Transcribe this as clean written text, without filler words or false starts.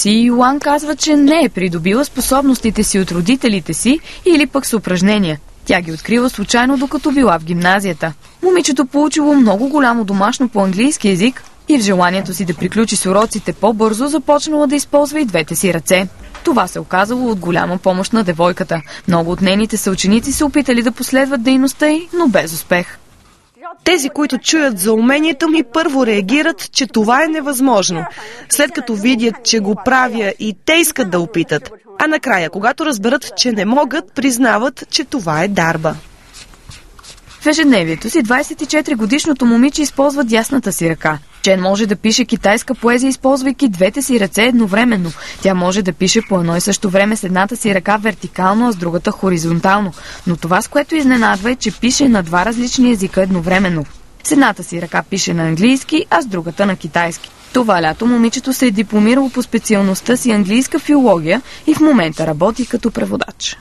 си, Йоан казва, че не е придобила способностите си от родителите си или пък с упражнения. Тя ги открила случайно, докато била в гимназията. Момичето получило много голямо домашно по английски език и в желанието си да приключи с уроците по-бързо започнала да използва и двете си ръце. Това се оказало от голяма помощ на девойката. Много от нейните съученици се опитали да последват дейността й, но без успех. Тези, които чуят за умението ми, първо реагират, че това е невъзможно. След като видят, че го правя и те искат да опитат. А накрая, когато разберат, че не могат, признават, че това е дарба. В ежедневието си 24-годишното момиче използва дясната си ръка. Чен може да пише китайска поезия, използвайки двете си ръце едновременно. Тя може да пише по едно и също време с едната си ръка вертикално, а с другата хоризонтално. Но това, с което изненадва, е, че пише на два различни езика едновременно. С едната си ръка пише на английски, а с другата на китайски. Това лято момичето се е дипломирало по специалността си английска филология и в момента работи като преводач.